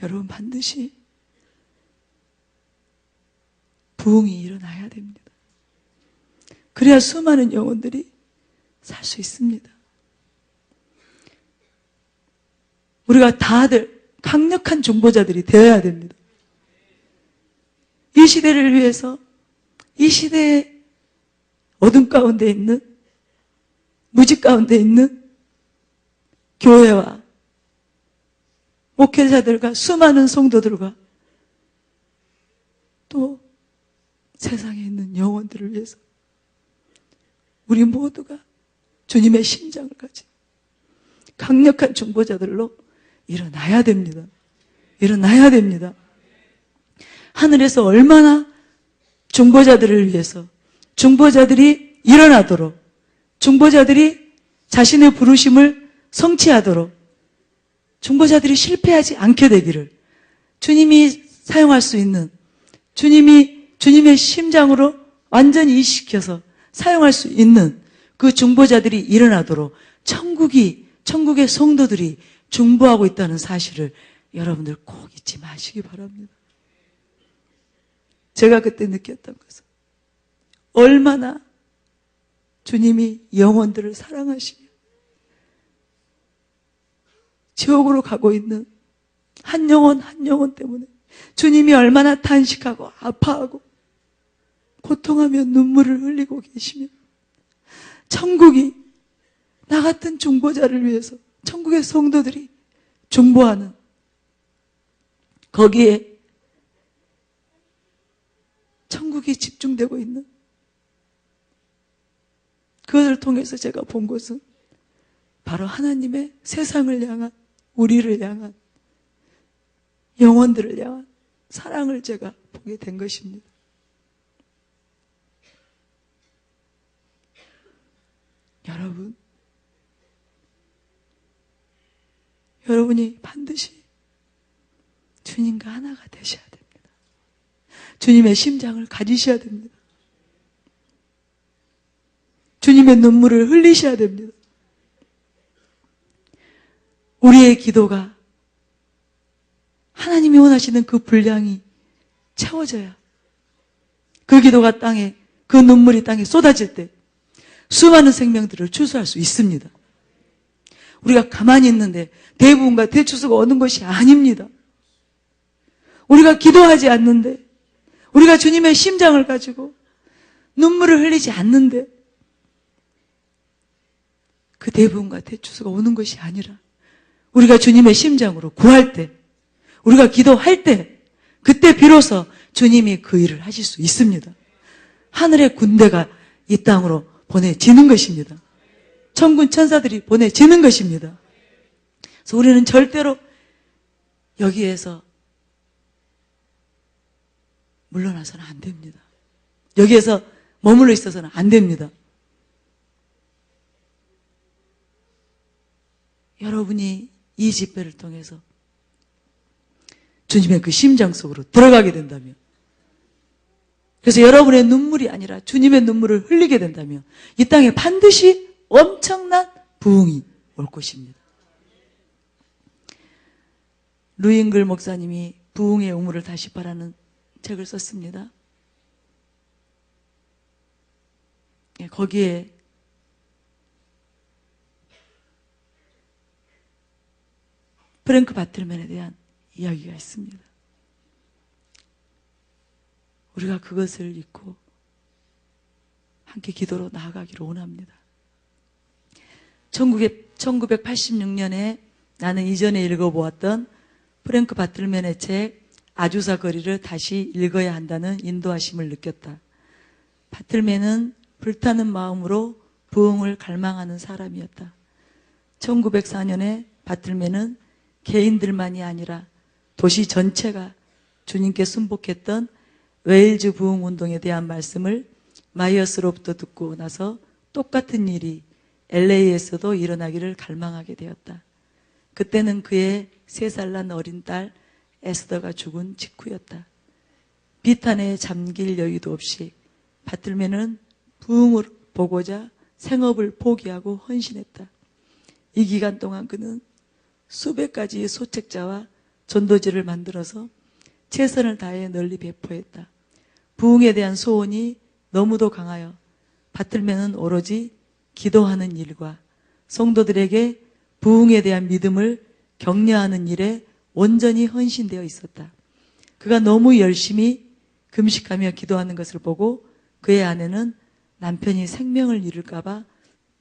여러분 반드시 부흥이 일어나야 됩니다. 그래야 수많은 영혼들이 살 수 있습니다. 우리가 다들 강력한 중보자들이 되어야 됩니다. 이 시대를 위해서, 이 시대의 어둠 가운데 있는, 무지 가운데 있는 교회와 목회자들과 수많은 성도들과 또 세상에 있는 영혼들을 위해서 우리 모두가 주님의 심장을 가진 강력한 중보자들로 일어나야 됩니다. 일어나야 됩니다. 하늘에서 얼마나 중보자들을 위해서 중보자들이 일어나도록, 중보자들이 자신의 부르심을 성취하도록, 중보자들이 실패하지 않게 되기를 주님이 사용할 수 있는, 주님의 심장으로 완전히 이식시켜서 사용할 수 있는 그 중보자들이 일어나도록 천국의 성도들이 중보하고 있다는 사실을 여러분들 꼭 잊지 마시기 바랍니다. 제가 그때 느꼈던 것은 얼마나 주님이 영혼들을 사랑하시며 지옥으로 가고 있는 한 영혼 한 영혼 때문에 주님이 얼마나 탄식하고 아파하고 고통하며 눈물을 흘리고 계시며 천국이 나 같은 중보자를 위해서 천국의 성도들이 중보하는 거기에 천국이 집중되고 있는 그것을 통해서 제가 본 것은 바로 하나님의 세상을 향한, 우리를 향한, 영혼들을 향한 사랑을 제가 보게 된 것입니다. 여러분이 반드시 주님과 하나가 되셔야 됩니다. 주님의 심장을 가지셔야 됩니다. 주님의 눈물을 흘리셔야 됩니다. 우리의 기도가 하나님이 원하시는 그 분량이 채워져야 그 기도가 땅에, 그 눈물이 땅에 쏟아질 때 수많은 생명들을 추수할 수 있습니다. 우리가 가만히 있는데 대부분과 대추수가 오는 것이 아닙니다. 우리가 기도하지 않는데, 우리가 주님의 심장을 가지고 눈물을 흘리지 않는데 그 대부분과 대추수가 오는 것이 아니라 우리가 주님의 심장으로 구할 때, 우리가 기도할 때, 그때 비로소 주님이 그 일을 하실 수 있습니다. 하늘의 군대가 이 땅으로 보내지는 것입니다. 천군 천사들이 보내지는 것입니다. 그래서 우리는 절대로 여기에서 물러나서는 안 됩니다. 여기에서 머물러 있어서는 안 됩니다. 여러분이 이 집회를 통해서 주님의 그 심장 속으로 들어가게 된다면, 그래서 여러분의 눈물이 아니라 주님의 눈물을 흘리게 된다면 이 땅에 반드시 엄청난 부흥이 올 것입니다. 루잉글 목사님이 부흥의 우물을 다시 바라는 책을 썼습니다. 거기에 프랭크 바틀맨에 대한 이야기가 있습니다. 우리가 그것을 잊고 함께 기도로 나아가기를 원합니다. 1986년에 나는 이전에 읽어보았던 프랭크 바틀맨의 책 아주사 거리를 다시 읽어야 한다는 인도하심을 느꼈다. 바틀맨은 불타는 마음으로 부흥을 갈망하는 사람이었다. 1904년에 바틀맨은 개인들만이 아니라 도시 전체가 주님께 순복했던 웨일즈 부흥운동에 대한 말씀을 마이어스로부터 듣고 나서 똑같은 일이 LA에서도 일어나기를 갈망하게 되었다. 그때는 그의 3살 난 어린 딸 에스더가 죽은 직후였다. 비탄에 잠길 여유도 없이 바틀맨은 부흥을 보고자 생업을 포기하고 헌신했다. 이 기간 동안 그는 수백 가지의 소책자와 전도지를 만들어서 최선을 다해 널리 배포했다. 부흥에 대한 소원이 너무도 강하여 바틀맨은 오로지 기도하는 일과 성도들에게 부흥에 대한 믿음을 격려하는 일에 온전히 헌신되어 있었다. 그가 너무 열심히 금식하며 기도하는 것을 보고 그의 아내는 남편이 생명을 잃을까 봐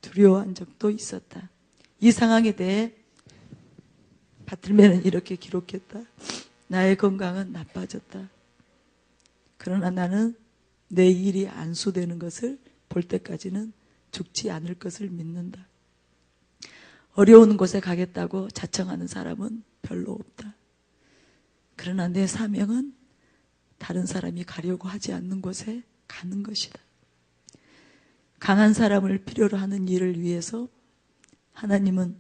두려워한 적도 있었다. 이 상황에 대해 바틀맨은 이렇게 기록했다. 나의 건강은 나빠졌다. 그러나 나는 내 일이 안수되는 것을 볼 때까지는 죽지 않을 것을 믿는다. 어려운 곳에 가겠다고 자청하는 사람은 별로 없다. 그러나 내 사명은 다른 사람이 가려고 하지 않는 곳에 가는 것이다. 강한 사람을 필요로 하는 일을 위해서 하나님은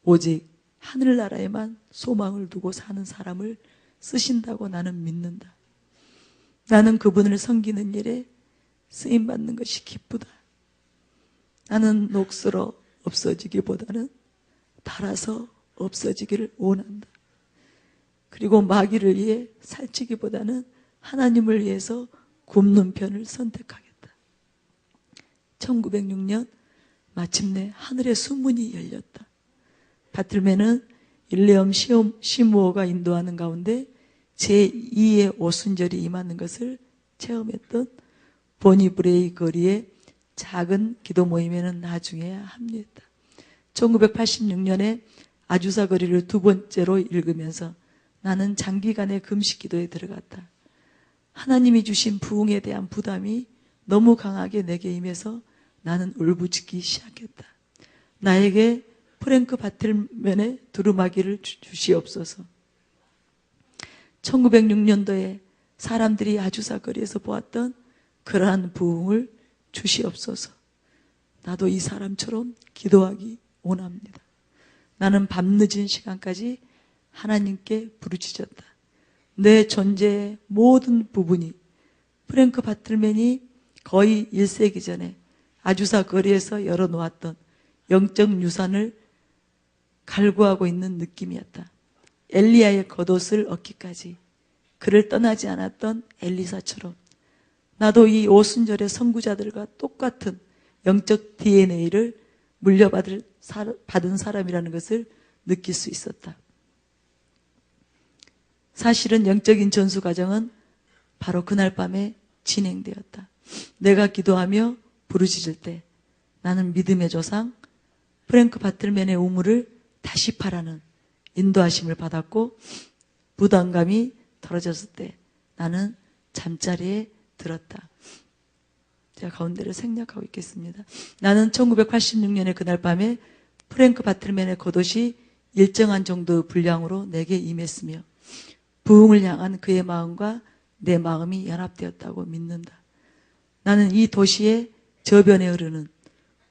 오직 하늘나라에만 소망을 두고 사는 사람을 쓰신다고 나는 믿는다. 나는 그분을 섬기는 일에 쓰임받는 것이 기쁘다. 나는 녹슬어 없어지기보다는 닳아서 없어지기를 원한다. 그리고 마귀를 위해 살찌기보다는 하나님을 위해서 굶는 편을 선택하겠다. 1906년 마침내 하늘의 수문이 열렸다. 바틀맨은 윌리엄 시무어가 인도하는 가운데 제2의 오순절이 임하는 것을 체험했던 보니브레이 거리의 작은 기도 모임에는 나중에 합류했다. 1986년에 아주사 거리를 두 번째로 읽으면서 나는 장기간의 금식 기도에 들어갔다. 하나님이 주신 부흥에 대한 부담이 너무 강하게 내게 임해서 나는 울부짖기 시작했다. 나에게 프랭크 바틀맨의 두루마기를 주시옵소서. 1906년도에 사람들이 아주사 거리에서 보았던 그러한 부흥을 주시옵소서. 나도 이 사람처럼 기도하기 원합니다. 나는 밤늦은 시간까지 하나님께 부르짖었다. 내 존재의 모든 부분이 프랭크 바틀맨이 거의 1세기 전에 아주사 거리에서 열어놓았던 영적 유산을 갈구하고 있는 느낌이었다. 엘리야의 겉옷을 얻기까지 그를 떠나지 않았던 엘리사처럼 나도 이 오순절의 선구자들과 똑같은 영적 DNA를 물려받은 사람이라는 것을 느낄 수 있었다. 사실은 영적인 전수 과정은 바로 그날 밤에 진행되었다. 내가 기도하며 부르짖을 때 나는 믿음의 조상 프랭크 바틀맨의 우물을 다시 파라는 인도하심을 받았고, 부담감이 덜어졌을 때 나는 잠자리에 들었다. 제가 가운데를 생략하고 있겠습니다. 나는 1986년의 그날 밤에 프랭크 바틀맨의 겉옷이 일정한 정도의 분량으로 내게 임했으며 부흥을 향한 그의 마음과 내 마음이 연합되었다고 믿는다. 나는 이 도시의 저변에 흐르는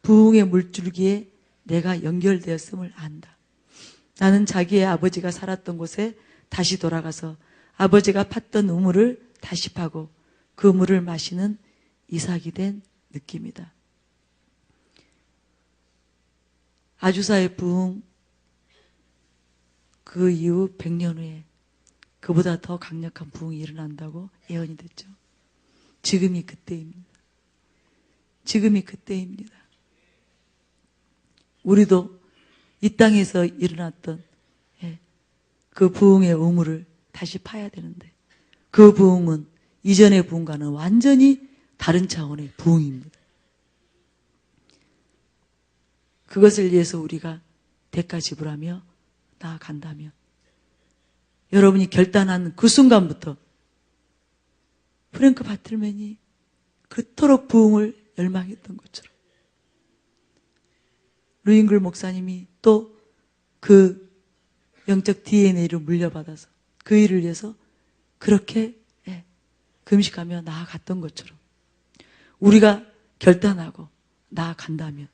부흥의 물줄기에 내가 연결되었음을 안다. 나는 자기의 아버지가 살았던 곳에 다시 돌아가서 아버지가 팠던 우물을 다시 파고 그 물을 마시는 이삭이 된 느낌이다. 아주사의 부흥, 그 이후 100년 후에 그보다 더 강력한 부흥이 일어난다고 예언이 됐죠. 지금이 그때입니다. 지금이 그때입니다. 우리도 이 땅에서 일어났던 그 부흥의 우물을 다시 파야 되는데 그 부흥은 이전의 부흥과는 완전히 다른 차원의 부흥입니다. 그것을 위해서 우리가 대가 지불하며 나아간다면 여러분이 결단한 그 순간부터 프랭크 바틀맨이 그토록 부흥을 열망했던 것처럼 루잉글 목사님이 또 그 영적 DNA를 물려받아서 그 일을 위해서 그렇게 금식하며 나아갔던 것처럼 우리가 결단하고 나아간다면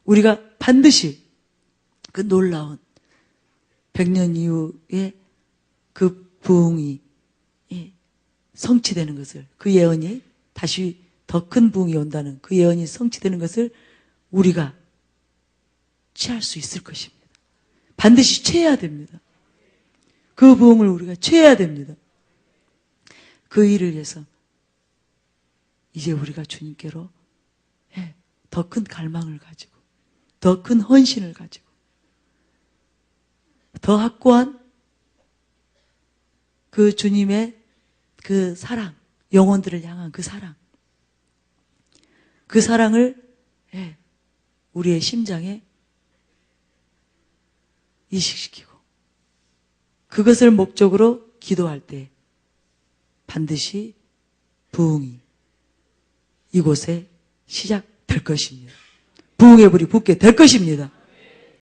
우리가 반드시 그 놀라운 100년 이후에 그 부흥이 성취되는 것을, 그 예언이 다시 더 큰 부흥이 온다는 그 예언이 성취되는 것을 우리가 취할 수 있을 것입니다. 반드시 취해야 됩니다. 그 부흥을 우리가 취해야 됩니다. 그 일을 위해서 이제 우리가 주님께로 더 큰 갈망을 가지고 더 큰 헌신을 가지고 더 확고한 그 주님의 그 사랑, 영혼들을 향한 그 사랑을 우리의 심장에 이식시키고 그것을 목적으로 기도할 때 반드시 부흥이 이곳에 시작될 것입니다. 부흥의 불이 붙게 될 것입니다.